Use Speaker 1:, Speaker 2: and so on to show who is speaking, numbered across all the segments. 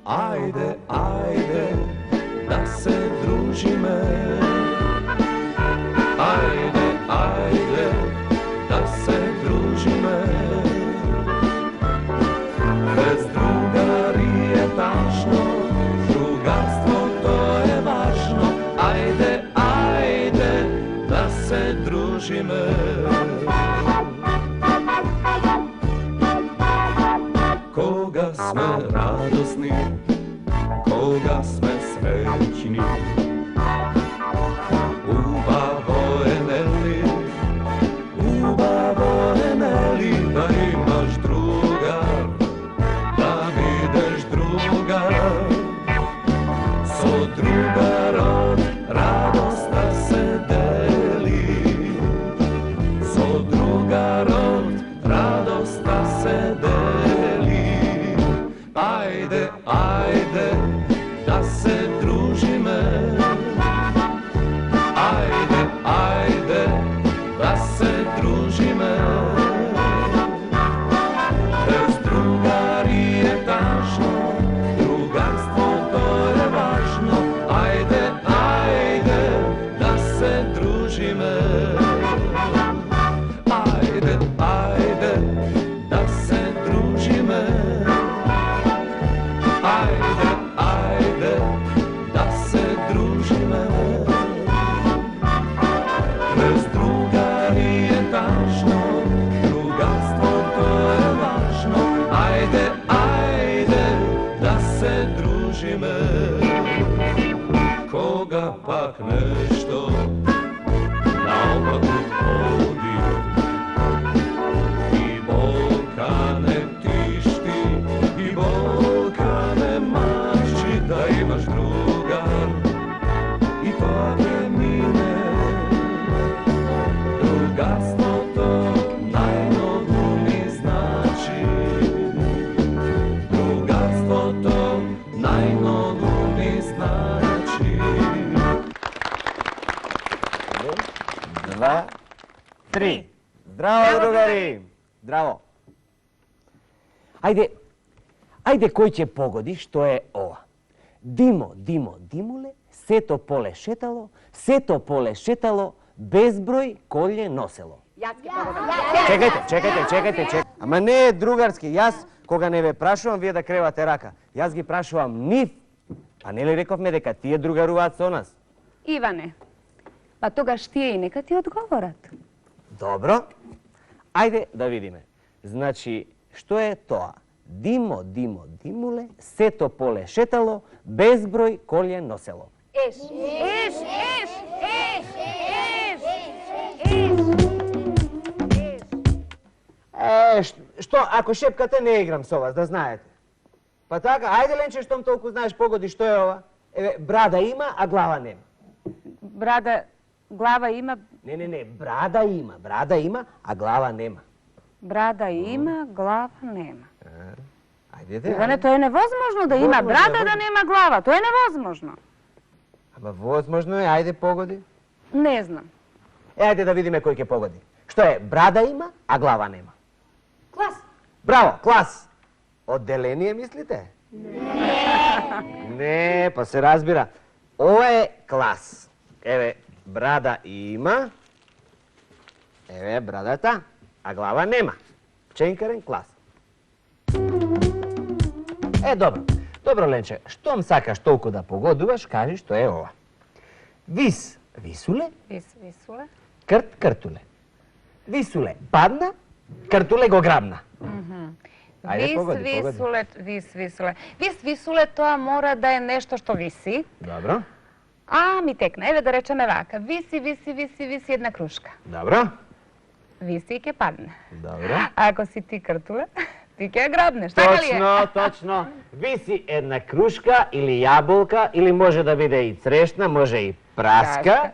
Speaker 1: Ajde, ajde, da se družime. Ajde, ajde, da se družime. Bez drugari je tašno, drugarstvo to je važno. Ajde, ajde, da se družime. Koga sme radosni, koga sme srećni. Ubavo Eneli, da imaš druga, da videš druga. So drugarom radost da se deli, so drugarom radost da se deli. Ajde, ajde, da se družime. Ajde, ajde, da se družime. Bez drugari je tašno, drugarstvo to je važno. Ajde, ajde, da se družime. Ajde, ajde, da se družime. Ajde, ajde, da se družime. Bez drugari je tašno, drugarstvo to je važno. Ajde, ajde, da se družime. Koga pak nešto naopakut vodi i bolka ne tišti, i bolka ne maši, da imaš drugar i to te mine. Drugarstvo to najmnogo mi znači. Drugarstvo to najmnogo mi znači.
Speaker 2: 2, 3. Zdravo, drugari! Zdravo. Ajde koji će pogodi što je ova. Dimo, dimo, dimule, seto pole šetalo, bezbroj kolje noselo. Čekajte. Ама не е другарски. Јас, кога не ве прашувам вие да кревате рака, јас ги прашувам нив. А не ли рековме дека тие другаруваат со нас?
Speaker 3: Иване, па тогаш тие и нека ти одговорат.
Speaker 2: Добро. Ајде да видиме. Значи, што е тоа? Димо, димо, димуле, сето поле шетало, безброј колје носело. Што, ако шепкате, не играм со вас, да знаете. Па така, ајде Ленче, штом толку знаеш, погоди што е ова. Еве, брада има, а глава нема.
Speaker 3: Глава има...
Speaker 2: Не, брада има, а глава нема.
Speaker 3: Брада има, глава нема.
Speaker 2: Ајде,
Speaker 3: Иване, тоа е невозможно да има брада, да нема глава. Тоа е невозможно.
Speaker 2: Ама возможно е, ајде погоди.
Speaker 3: Не знам.
Speaker 2: Ајде да видиме кој ќе погоди. Што е, брада има, а глава нема.
Speaker 4: Клас.
Speaker 2: Браво, клас. Одделение мислите? Не, па се разбира. Ова е клас. Еве, брада има. Еве, брадата, а глава нема. Ченкарен клас. Добро. Добро, Ленче, штом сакаш толку да погодуваш, кажи што е ова. Вис, висуле.
Speaker 3: Висуле.
Speaker 2: Крт, кртуле. Висуле, падна, кртуле го грабна.
Speaker 3: Висуле. Висуле, тоа мора да е нешто што виси.
Speaker 2: Добро.
Speaker 3: А, ми текна. Еве да речеме вака. Виси една крушка.
Speaker 2: Добро.
Speaker 3: Виси и ќе падне.
Speaker 2: Добро.
Speaker 3: А ако си ти кртуле, ти ќе ја грабнеш, така ли е?
Speaker 2: Точно. Виси една крушка или јаболка, или може да биде и црешна, може и праска.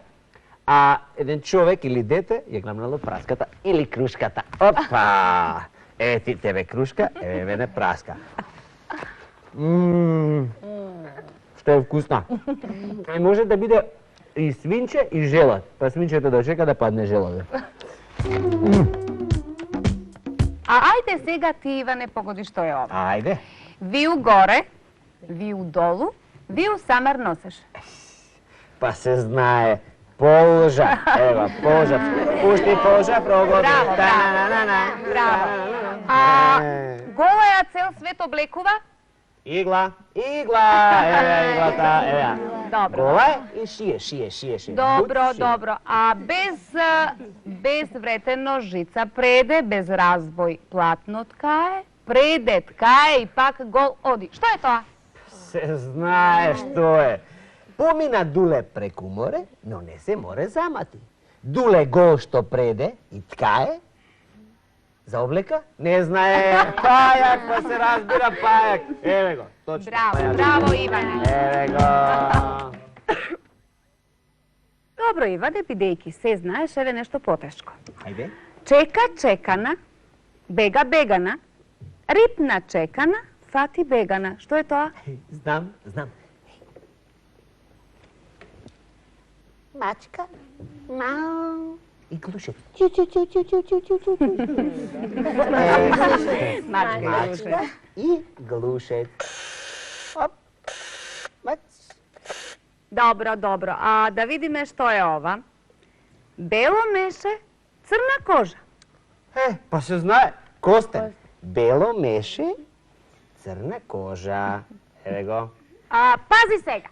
Speaker 2: А еден човек или дете ја грабнало праската или крушката. Опа! Еве ти тебе крушка, еве мене праска. Што е вкусна. Може да биде и свинче и желат. Па свинчето да чека да падне желове.
Speaker 3: A ajde сега ti, Ivane, pogodi što je ovo.
Speaker 2: Ajde.
Speaker 3: Vi u gore, vi u dolu, vi u samar noseš.
Speaker 2: Pa se znaje. Polža. Evo, polža. Pušti polža, progodi.
Speaker 3: Bravo, bravo. A gola cel svet oblekува?
Speaker 2: Igla. Igla. Evo ja, igla ta. Evo ja.
Speaker 3: Dobro.
Speaker 2: Gola je i šije.
Speaker 3: Dobro,
Speaker 2: Bud, šije.
Speaker 3: dobro. A bez vrete nožica prede, bez razboj platno tkaje, prede tkaje i pak gol odi. Što je to?
Speaker 2: Se znaje što je. Pomina dule preku more, no ne se more zamati. Dule gol što prede i tkaje, za obleka, ne znaje pajak, pa se razbira pajak. Evo go, točno.
Speaker 3: Bravo,
Speaker 2: pajak.
Speaker 3: bravo Ivane.
Speaker 2: Evo go.
Speaker 3: Dobro Ivane, bidejki, se znaješ, evo nešto poteško.
Speaker 2: Ajde.
Speaker 3: Čeka čekana, bega begana, ripna čekana, fati begana. Što je to?
Speaker 2: Znam. Mačka, mau. I gluše.
Speaker 3: Mačka.
Speaker 2: I glušec. Hop. Mač.
Speaker 3: Dobro. A da vidime što je ova. Belo meše, crna koža.
Speaker 2: Pa se znaje. Kosten. Belo meše, crna koža. Evo go.
Speaker 3: A pazi sega.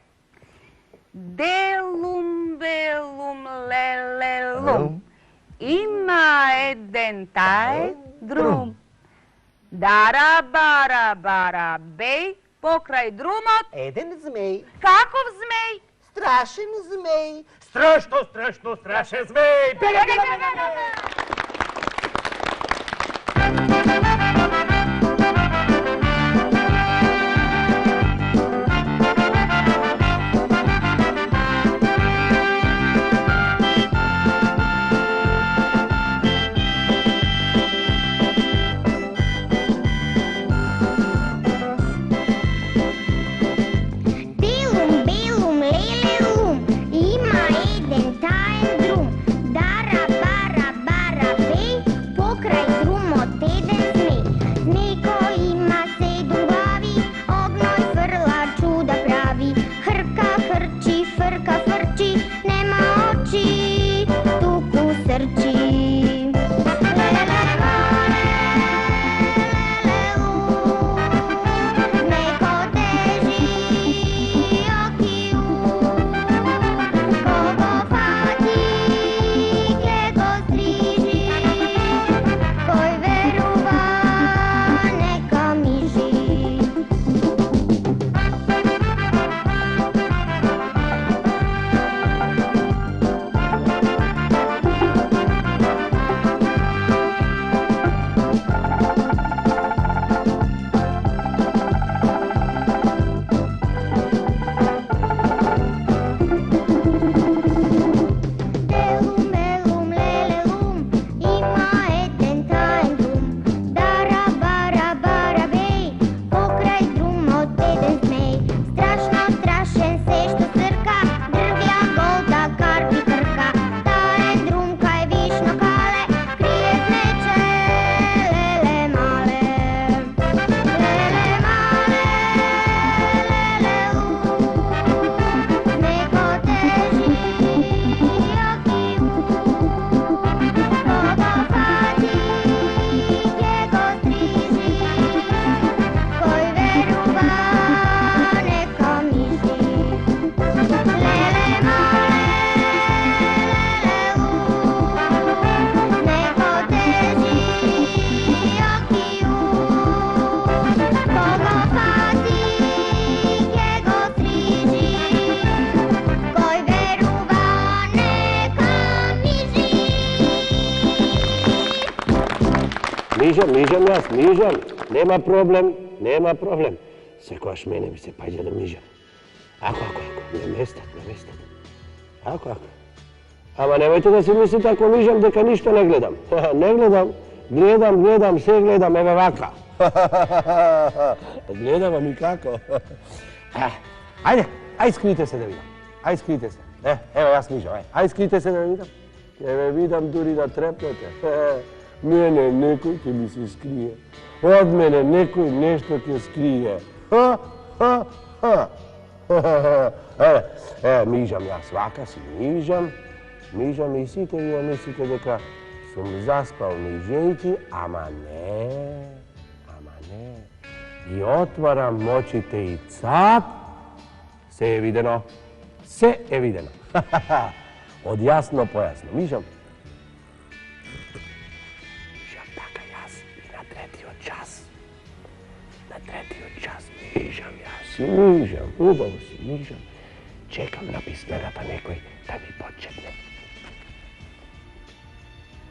Speaker 3: Delum, velum, lelelum. Ima eden taj drum. Dara, bara, bej, pokraj drumot.
Speaker 2: Eden zmej.
Speaker 3: Kakov zmej?
Speaker 2: Strašen zmej. Strašen zmej. Bega.
Speaker 4: Mižam, nema problem. Sekoš mene mi se pađa da mižam. Ako, ne mestat. Ako. Ama nemojte da se mislite ako mižam deka ništa ne gledam. Ne gledam, sve gledam, evo ovaka. Gledam vam i kako. Ajde, skrite se da vidim. Ajde, skrite se. Evo ja smižam, ajde skrite se da vidim. Evo vidim duri da trepnete. Mene nekoj ќе mi се скрие. Од мене некој нешто ќе скрие. Мижам јас вака си, мижам и сите вие мислите дека сум заспал мижејќи, ама не. И отварам очите и цап, се е видено. Од јасно појасно. Мижам така јас и на третиот час. Мижам, убаво си, мижам. Чекам на писмената некој да ми почетне.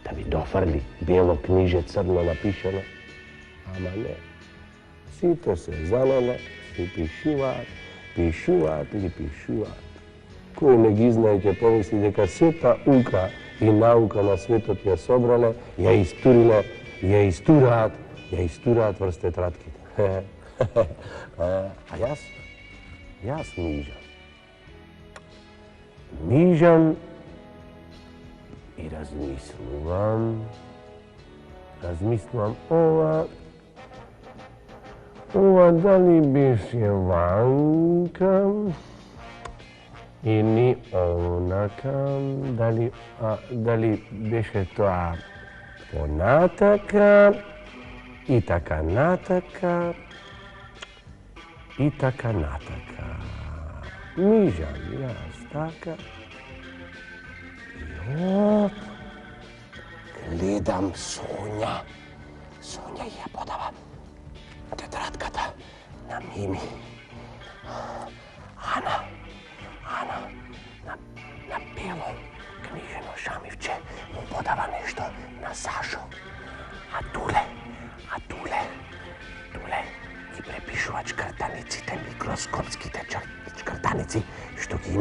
Speaker 4: Да ми дофрли бело книже црно напишано. Ама не. Сите се залеле и пишуваат. Кој не ги знае ќе помисли дека сета ука и наука на светот ја собрале, ја истураат врз тетратките. А јас мижам и размислувам ова дали беше ванка или онака, дали беше тоа понатака и така натака. Мижам јас така и гледам Сонја. Сонја ја подава тетратката на Мими. Ана на бело книжено шамивче му подава нешто на Сашо. А Туле ги препишува чкртаниците, микроскопските чкртаници, што ги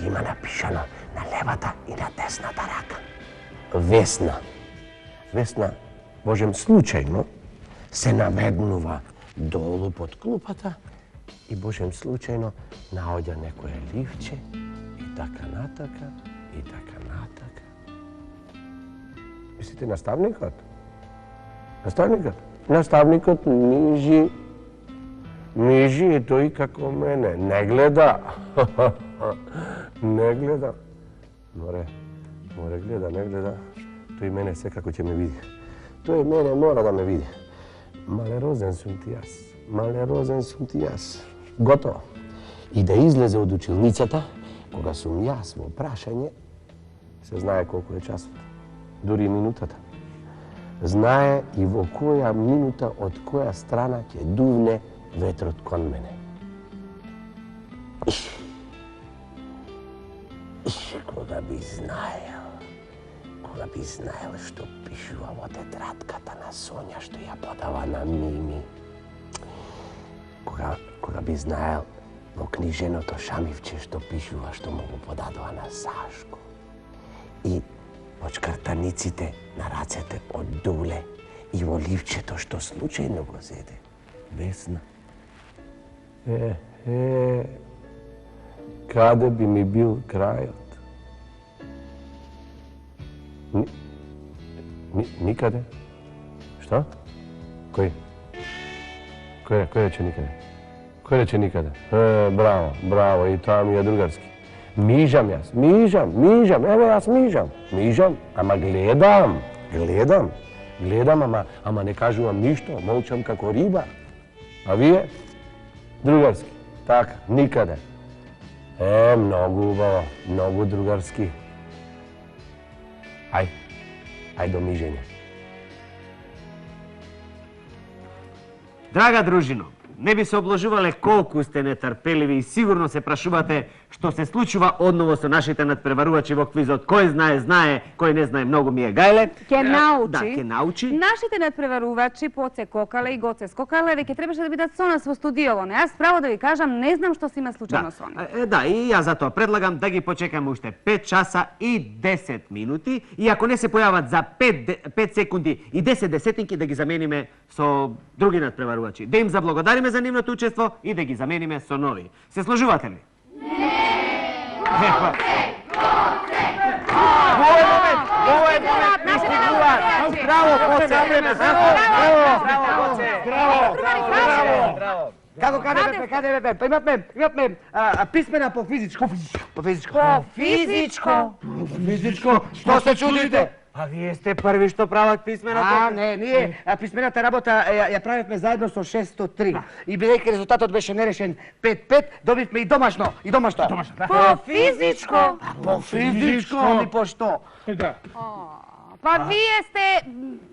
Speaker 4: има напишано на левата и на десната рака. Весна, можем случајно, се наведнува долу под клупата и божем случајно наоѓа некое ливче и така натака. Мислите наставникот? Наставникот мижи и тој како мене. Не гледа. Море гледа, не гледа. Тој мене секако ќе ме види. Тој мене мора да ме види. Малерозен сум ти јас. Готово. И да излезе од училницата, кога сум јас во прашање, се знае колку е часот. Дури и минутата. Знае и во која минута од која страна ќе дувне ветрот кон мене. Кога би знаел што пишува во тетратката на Сонја, што ја подава на Мими. Кога би знаел во книженото шамивче што пишува, што му го подадува на Сашко. И во чкртаниците на рацете од Дуле и во ливчето што случајно го зеде Весна. Каде би ми бил крајот? Никаде? Што? Кој? Кој рече никаде? Кој рече никаде? Браво, и тоа ми е другарски. Мижам јас, ево јас мижам, ама гледам, ама не кажувам ништо, молчам како риба. А вие? Другарски, така, никаде. Многу убаво, многу другарски. Ај до мижење.
Speaker 2: Драга дружино, не би се обложувале колку сте нетрпеливи и сигурно се прашувате што се случува одново со нашите надпреварувачи во квизот. Кој знае, кој не знае, многу ми е гајле.
Speaker 3: Ке научи.
Speaker 2: Да, ке научи.
Speaker 3: Нашите надпреварувачи Поце Кокале и Гоце Скокале веќе требаше да бидат со нас во студиово. Не, јас право да ви кажам, не знам што се има случајно со нив.
Speaker 2: Да, и јас затоа предлагам да ги почекаме уште 5 часа и 10 минути и ако не се појават за 5 секунди и 10 десетинки да ги замениме со други надпреварувачи. Да им заблагодариме за нивното учество и да ги замениме со нови. Се сложувате ли? Не! Гоце! Гоце! Во овој момент, Браво!
Speaker 5: Како каде бе? Па имавме писмена по физичко. По физичко. Физичко? Што се чудите?
Speaker 2: А вие сте први што прават писмена
Speaker 5: Не, ние писмената работа ја правевме заедно со 603. И бидејќи резултатот беше нерешен 5-5, добивме и домашно.
Speaker 3: По физичко?
Speaker 5: По физичко, ни по што?
Speaker 3: Па вие сте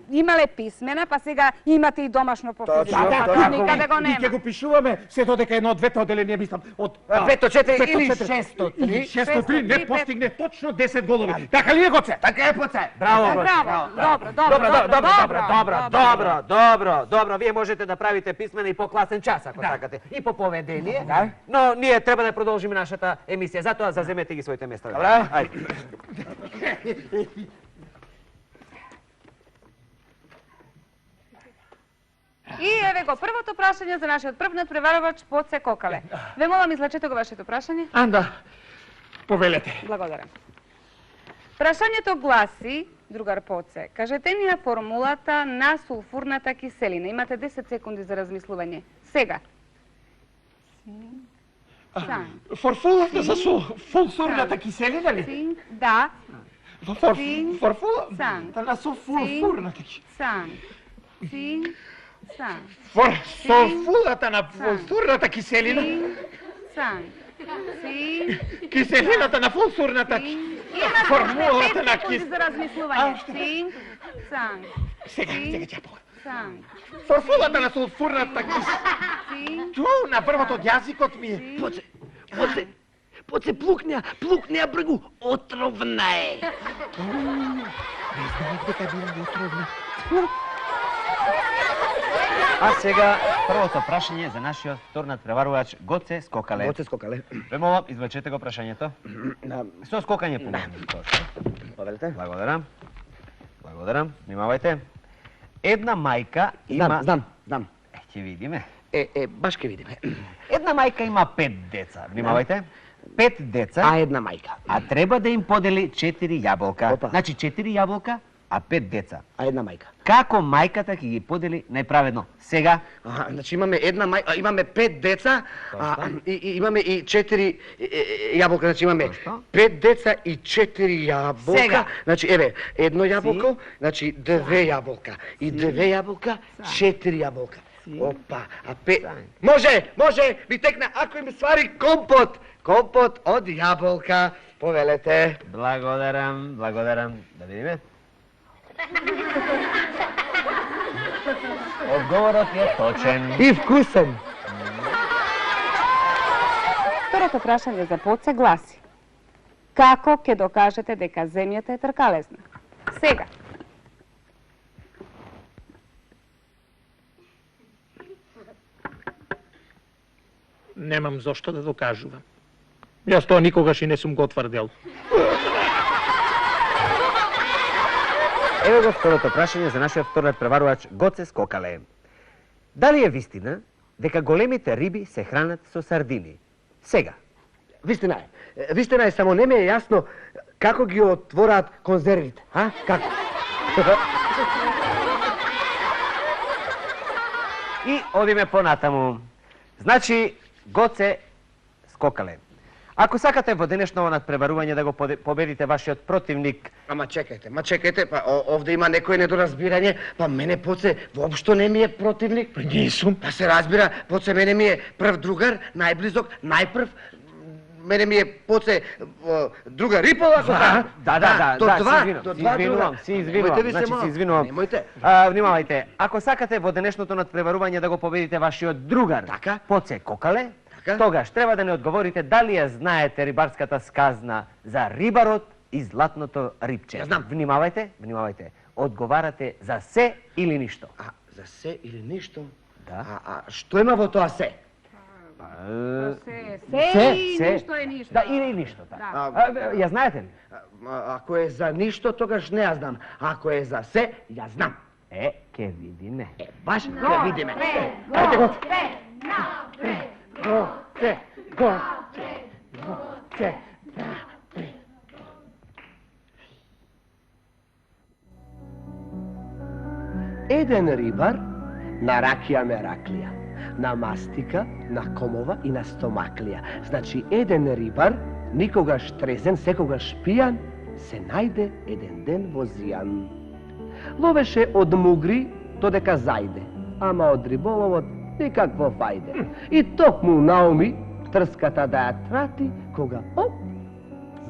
Speaker 3: имале писмена, па сега имате и домашно по физичко. Никаде го
Speaker 6: И ќе
Speaker 3: нема.
Speaker 6: го пишуваме се додека едно од двете оделенија, мислам, од
Speaker 5: 504 или 603.
Speaker 6: 603 не постигне точно 10 голови. Така ли е, Гоце?
Speaker 5: Така е, Поце.
Speaker 3: Браво,
Speaker 2: Добро, вие можете да правите писмена и по класен час, ако сакате, и по поведение, но ние треба да продолжиме нашата емисија, затоа заземете ги своите места.
Speaker 5: Добра.
Speaker 2: Ајде.
Speaker 3: И еве го првото прашање за нашиот прв надпреварувач Поце Кокале. Ве молам излечете го вашето прашање.
Speaker 6: Анда, повелете.
Speaker 3: Благодарам. Прашањето гласи, другар Поце, кажете ни ја формулата на сулфурната киселина. Имате 10 секунди за размислување. Сега.
Speaker 6: Форфулата за сулфурната киселина ли?
Speaker 3: Цинк, да,
Speaker 6: Форфулата на сулфурната киселина.
Speaker 3: сан. Цинк, сан.
Speaker 6: Сулфулата на фулфурната киселина?
Speaker 3: Сан. Цинк,
Speaker 6: Киселината на фулфурната
Speaker 3: имате
Speaker 6: формулата
Speaker 3: 5
Speaker 6: на
Speaker 3: секунди
Speaker 6: киселина.
Speaker 3: за размислување. Цинк, сан.
Speaker 6: Сега ќе пога.
Speaker 3: Сан.
Speaker 6: Форфулата на сулфурната киселина.
Speaker 3: Цинк,
Speaker 6: Ту, на првото од јазикот ми е.
Speaker 4: Поце, плукнеа бргу, отровна е.
Speaker 2: А сега првото прашање за нашиот втор надпреварувач Гоце Скокале.
Speaker 5: Поце Скокале.
Speaker 2: Ве молам, извлечете го прашањето. Со скокање помогни.
Speaker 5: Повелете.
Speaker 2: Благодарам. Внимавајте. Една мајка има...
Speaker 5: Знам.
Speaker 2: Ќе видиме.
Speaker 5: Баш ке видиме.
Speaker 2: Една мајка има 5 деца. Внимавајте. 5 деца,
Speaker 5: А една мајка.
Speaker 2: а треба да им подели 4 јаболка.
Speaker 5: Опа.
Speaker 2: Значи 4 јаболка, а 5 деца.
Speaker 5: А една мајка.
Speaker 2: Како мајката ќе ги подели најправедно? Сега,
Speaker 5: Значи имаме една мајка, имаме 5 деца, и имаме и 4 јаболка, значи имаме
Speaker 2: Точно.
Speaker 5: 5 деца и 4 јаболка.
Speaker 2: Сега.
Speaker 5: Значи еве, едно јаболко, значи 2 јаболка и 2 јаболка, 4 јаболка. Опа, а 5 Може, ми текна ако им свари компот од јаболка. Повелете.
Speaker 2: благодарам. Да видиме. Одговорот е точен.
Speaker 5: И вкусен.
Speaker 3: второто прашање за Поце гласи: како ќе докажете дека земјата е тркалезна? Сега.
Speaker 6: Немам зошто да докажувам. Јас тоа никогаш и не сум го тврдел.
Speaker 2: Ево го второто прашање за нашиот втор надпреварувач Гоце Скокале. Дали е вистина дека големите риби се хранат со сардини? Сега.
Speaker 5: Вистина е, само не ми е јасно како ги отвораат конзервите, Како?
Speaker 2: И одиме понатаму. Значи, Гоце Скокале, ако сакате во денешно надпреварување да го победите вашиот противник,
Speaker 5: Ама чекајте, па овде има некој недоразбирање, па мене Поце воопшто не ми е противник.
Speaker 6: Па не сум.
Speaker 5: Па се разбира, Поце мене ми е прв другар, најблизок, најпрв. Мене ми е Поце другар Рипол, ако
Speaker 2: се извинувам. Значи се извинувам.
Speaker 5: Немојте.
Speaker 2: Внимавајте, ако сакате во денешното надпреварување да го победите вашиот другар,
Speaker 5: Така.
Speaker 2: Поце Кокале,
Speaker 5: Така.
Speaker 2: тогаш треба да не одговорите дали ја знаете рибарската сказна за рибарот и златното рибче.
Speaker 5: Ја знам.
Speaker 2: Внимавајте. Одговарате за се или ништо.
Speaker 5: За се или ништо?
Speaker 2: Да.
Speaker 5: А што има во тоа се?
Speaker 3: Се и ништо е ништо.
Speaker 2: Да, или ништо, така. Ја знаете ли?
Speaker 5: Ако е за ништо, тогаш не ја знам. Ако е за се, ја знам.
Speaker 2: Ке видиме.
Speaker 5: Баш ќе видиме. Еден рибар на ракија мераклија, на мастика, на комова и на стомаклија. Значи, еден рибар, никогаш трезен, секогаш пијан, се најде еден ден во зијан. Ловеше од мугри додека зајде, ама од риболовот никакво фајде. И токму науми трската да ја трати, кога оп,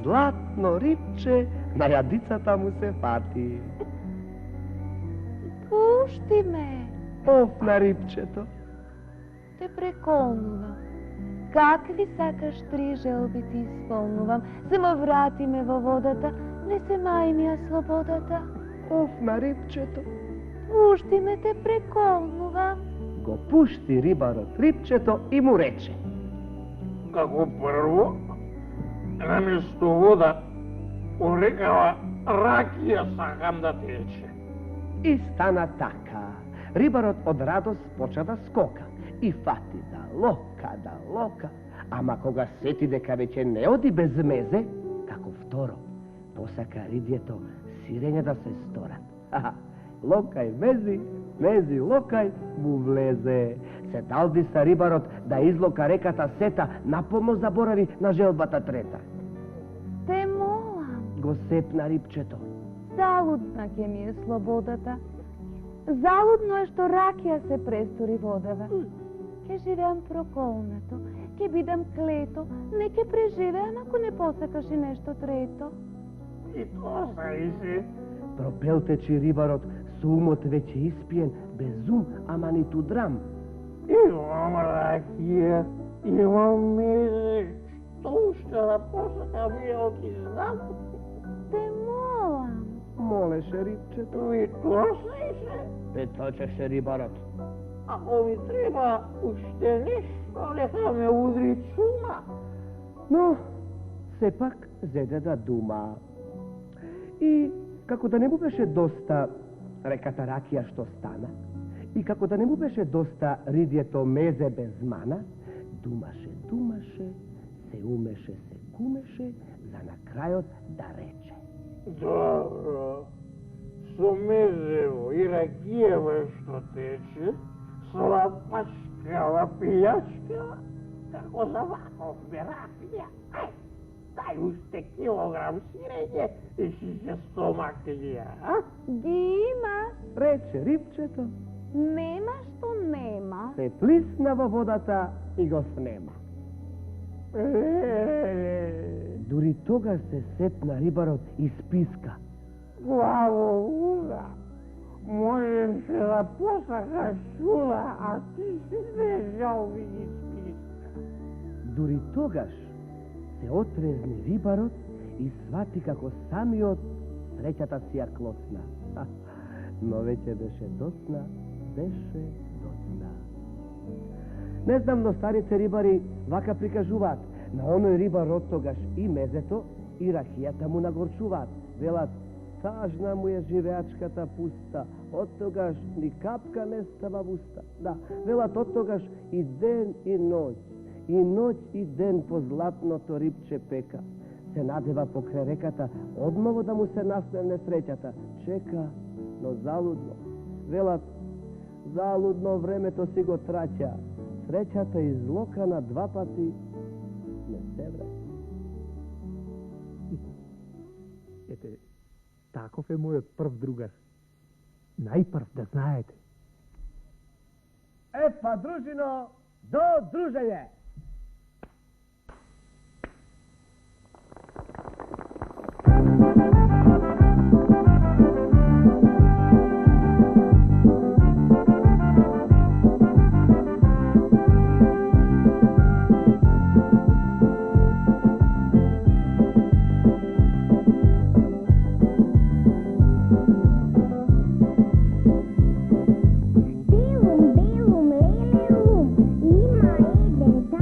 Speaker 5: златно рибче на јадицата му се фати.
Speaker 3: Пушти ме,
Speaker 5: Оф на рибчето.
Speaker 3: те преколнувам. Какви сакаш 3 желби ти исполнувам. Само врати ме во водата, не се мај ми ја слободата.
Speaker 5: Оф на рибчето.
Speaker 3: Пушти ме, те преколнувам.
Speaker 5: Го пушти рибарот рибчето и му рече:
Speaker 6: Како прво, наместо вода, у рекава ракија сакам да тече.
Speaker 5: И стана така. Рибарот од радост почна да скока и фати да лока, ама кога сети дека веќе не оди без мезе, како второ, посака рибјето сирење да се сторат. Локај мези локај, му влезе. Се далди са рибарот да излока реката сета, наполно заборави на желбата трета.
Speaker 3: Те молам,
Speaker 5: Го сепна рибчето.
Speaker 3: залудна ќе ми е слободата. Залудно е што ракија се престори водава. Ке живеам проколнато, ке бидам клето, не ке преживеам ако не посакаш и нешто трето.
Speaker 6: И тоа се.
Speaker 5: Пропелтечи рибарот со умот веќе испиен, без ум, ама ниту драм.
Speaker 6: Имам ракија, имам мезе, што уште да посакам ја ги знам.
Speaker 3: Те молам,
Speaker 5: Молеше рибчето.
Speaker 6: И тоа се.
Speaker 5: Петочеше рибарот.
Speaker 6: Ако ми треба уште нешто, нека ме удри чума.
Speaker 5: Но, сепак зеде да дума. И како да не му беше доста реката ракија што стана, и како да не му беше доста рибјето мезе без мана, думаше, се умеше, се кумеше, за на крајот да рече:
Speaker 6: Добро, со мезево и ракиево што тече, слапачкава пијачкава, како заваковме ракија. Дај уште килограм сирење и си се стомаклија, а?
Speaker 3: ги имаш,
Speaker 5: Рече рибчето,
Speaker 3: нема што нема.
Speaker 5: се плисна во водата и го снема. Дури тогаш се сепна рибарот и списка:
Speaker 6: Главо луда, можеше да посакаш чуда, а ти си не жалби ги списка.
Speaker 5: Дури тогаш се отрезни рибарот и свати како самиот среќата си ја клоцна. Но веќе беше доцна. Не знам, но старите рибари вака прикажуваат. На оној рибар од тогаш и мезето и ракијата му нагорчуваат. Велат: тажна му е живеачката пуста, од тогаш ни капка не става в уста. Да, велат од тогаш и ден и ноќ и ден по златното рибче пека. Се надева покрај реката, одново да му се наснеме среќата. Чека, но залудно. Велат: залудно времето си го траќа. Среќата излокана 2 пати не се враќа.
Speaker 6: Ете, таков е мојот прв другар. Најпрв да знаете.
Speaker 5: Па, дружино, до дружење!
Speaker 7: Bilum, bilum, lelelum, ima jedan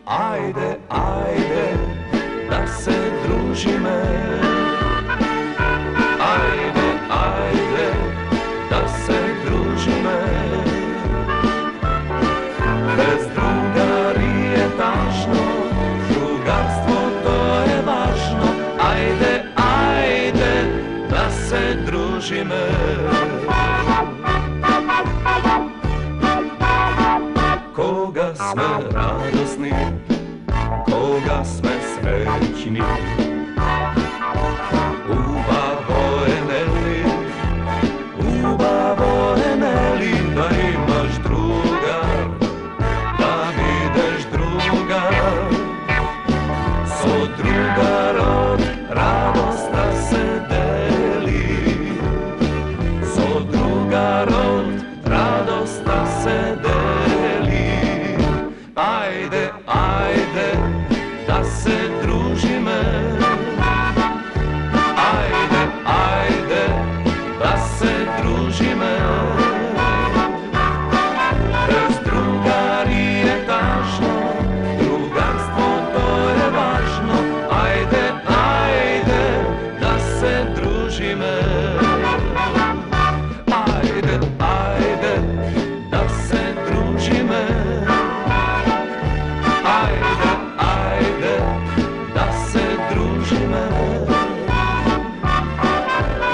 Speaker 1: Ajde, ajde, da se družime. Ajde, ajde, da se družime. Bez drugari je tašno, drugarstvo to je važno. Ajde, ajde, da se družime. Koga sme radosni, koga sme srećni, ubavo je neli, da imaš druga, da videš druga. So drugarod radost da se deli, so drugarod radost da se deli. Ajde, ajde, da se družime. Ajde, ajde, da se družime. Bez drugari je tašno, drugarstvo to je važno. Ajde, ajde, da se družime. Ajde, ajde, da se družime. Ajde, ajde, da se družime.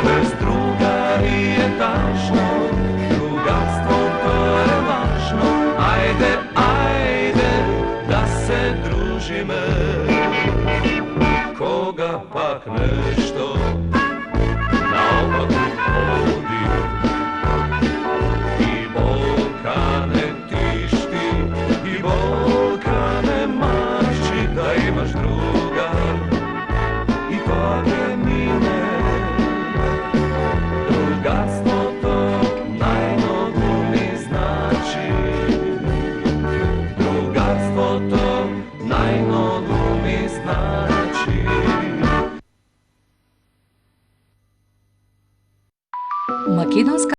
Speaker 1: Bez drugari je tašno, drugarstvo to je važno. Ajde, ajde, da se družime. Koga pak nešto naopako vodi i bolka ne tišti, i bolka ne maši, da imaš druga i toga mine. Drugarstvo to najmnogo mi znači. Drugarstvo to najmnogo mi znači.
Speaker 7: Македонска